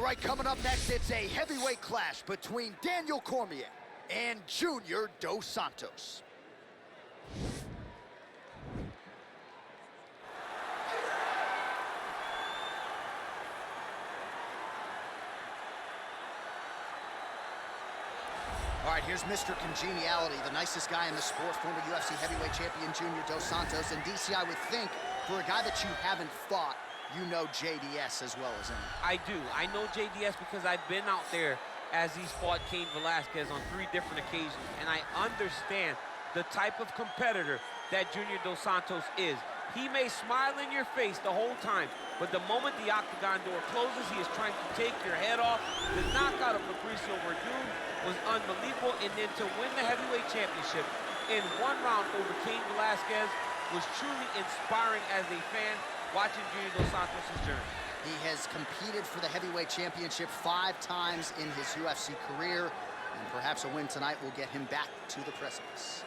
All right, coming up next, it's a heavyweight clash between Daniel Cormier and Junior Dos Santos. All right, here's Mr. Congeniality, the nicest guy in the sport, former UFC heavyweight champion Junior Dos Santos. And DC, I would think, for a guy that you haven't fought, you know JDS as well as him. I do. I know JDS because I've been out there as he's fought Cain Velasquez on 3 different occasions, and I understand the type of competitor that Junior Dos Santos is. He may smile in your face the whole time, but the moment the octagon door closes, he is trying to take your head off. The knockout of Fabricio Verdun was unbelievable, and then to win the heavyweight championship in 1 round over Cain Velasquez was truly inspiring as a fan watching Junior Dos Santos' journey. He has competed for the heavyweight championship 5 times in his UFC career, and perhaps a win tonight will get him back to the precipice.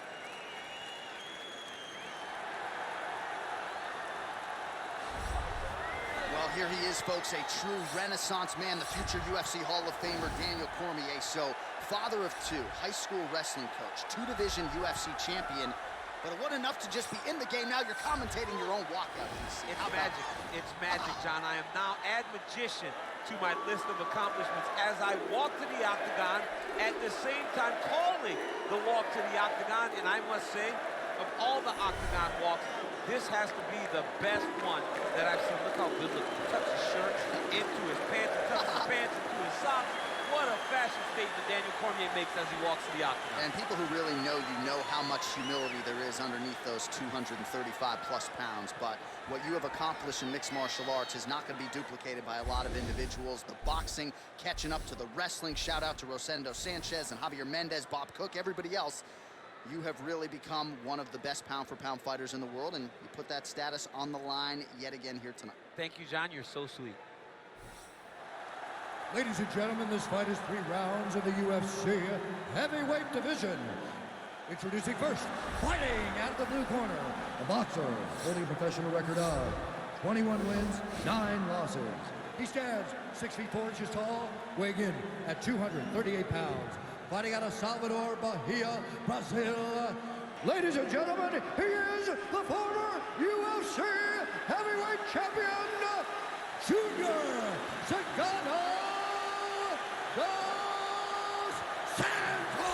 Well, here he is, folks, a true renaissance man, the future UFC Hall of Famer, Daniel Cormier. So, father of 2, high school wrestling coach, 2-division UFC champion. But it wasn't enough to just be in the game. Now you're commentating your own walkout. It's magic. It's magic, John. I am now add magician to my list of accomplishments as I walk to the octagon, at the same time calling the walk to the octagon. And I must say, of all the octagon walks, this has to be the best one that I've seen. Look how good looking. He tucks his shirt into his pants, he tucks his pants into his socks. What a fashion statement Daniel Cormier makes as he walks to the octagon. And people who really know you know how much humility there is underneath those 235-plus pounds. But what you have accomplished in mixed martial arts is not going to be duplicated by a lot of individuals. The boxing, catching up to the wrestling. Shout out to Rosendo Sanchez and Javier Mendez, Bob Cook, everybody else. You have really become one of the best pound-for-pound fighters in the world, and you put that status on the line yet again here tonight. Thank you, John. You're so sweet. Ladies and gentlemen, this fight is 3 rounds in the UFC heavyweight division. Introducing first, fighting out of the blue corner, a boxer holding a professional record of 21 wins, 9 losses. He stands 6 feet 4 inches tall, weighing in at 238 pounds. Fighting out of Salvador, Bahia, Brazil. Ladies and gentlemen, he is the former UFC heavyweight champion, Junior Dos Santos!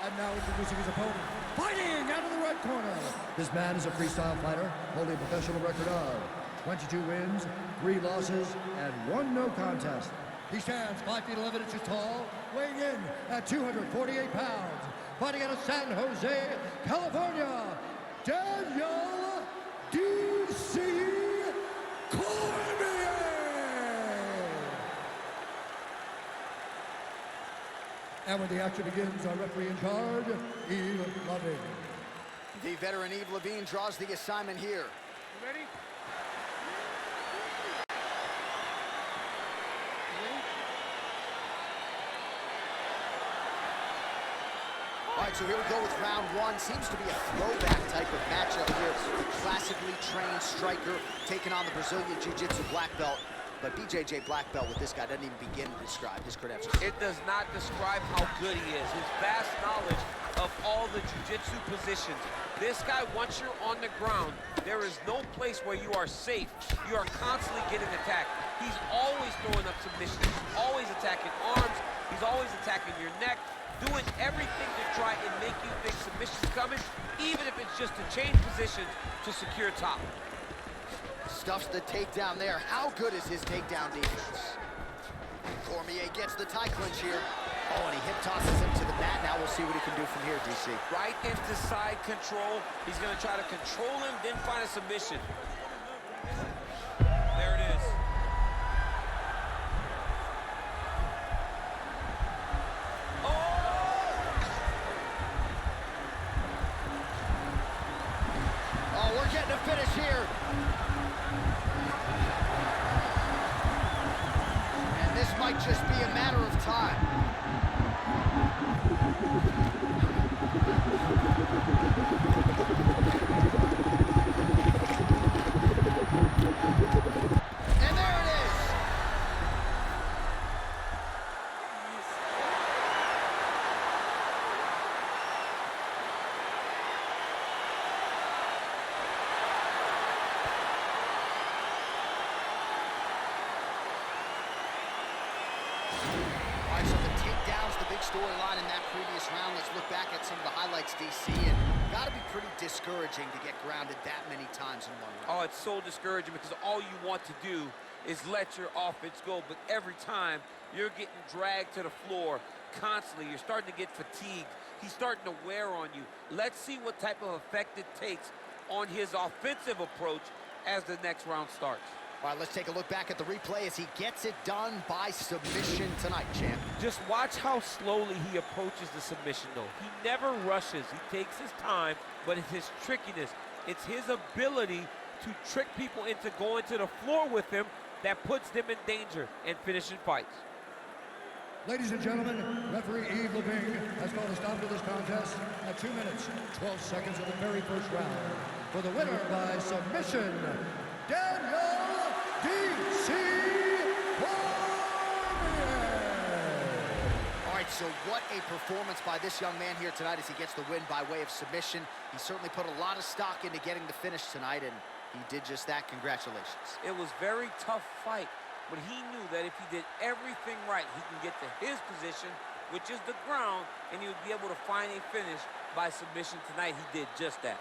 And now introducing his opponent, fighting out of the red corner. This man is a freestyle fighter, holding a professional record of 22 wins, 3 losses, and 1 no contest. He stands 5 feet 11 inches tall, weighing in at 248 pounds. Fighting out of San Jose, California, Daniel D.C. Cormier! And when the action begins, our referee in charge, Yves Loving. The veteran Yves Levine draws the assignment here. You ready? All right, so here we go with round 1. Seems to be a throwback type of matchup here. The classically trained striker taking on the Brazilian Jiu-Jitsu black belt. But BJJ black belt with this guy doesn't even begin to describe his credentials. It does not describe how good he is. His vast knowledge of all the jiu-jitsu positions. This guy, once you're on the ground, there is no place where you are safe. You are constantly getting attacked. He's always throwing up submissions. He's always attacking arms. He's always attacking your neck. Doing everything to try and make you think submission's coming, even if it's just to change positions to secure top. Stuffs the takedown there. How good is his takedown defense? Cormier gets the tie clinch here. Oh, and he hip tosses him to the mat. Now we'll see what he can do from here, DC. Right into side control. He's going to try to control him, then find a submission. There it is. Oh, we're getting a finish here. And this might just be a matter of time. All right, so the takedown's the big storyline in that previous round. Let's look back at some of the highlights, DC, and got to be pretty discouraging to get grounded that many times in one round. Oh, it's so discouraging because all you want to do is let your offense go, but every time you're getting dragged to the floor constantly. You're starting to get fatigued. He's starting to wear on you. Let's see what type of effect it takes on his offensive approach as the next round starts. All right, let's take a look back at the replay as he gets it done by submission tonight, champ. Just watch how slowly he approaches the submission, though. He never rushes. He takes his time, but it's his trickiness. It's his ability to trick people into going to the floor with him that puts them in danger and finishing fights. Ladies and gentlemen, referee Yves Levine has called a stop to this contest at 2 minutes, 12 seconds of the very first round. For the winner by submission, Daniel D.C. Cormier. All right, so what a performance by this young man here tonight as he gets the win by way of submission. He certainly put a lot of stock into getting the finish tonight, and he did just that. Congratulations. It was a very tough fight, but he knew that if he did everything right, he can get to his position, which is the ground, and he would be able to find a finish by submission tonight. He did just that.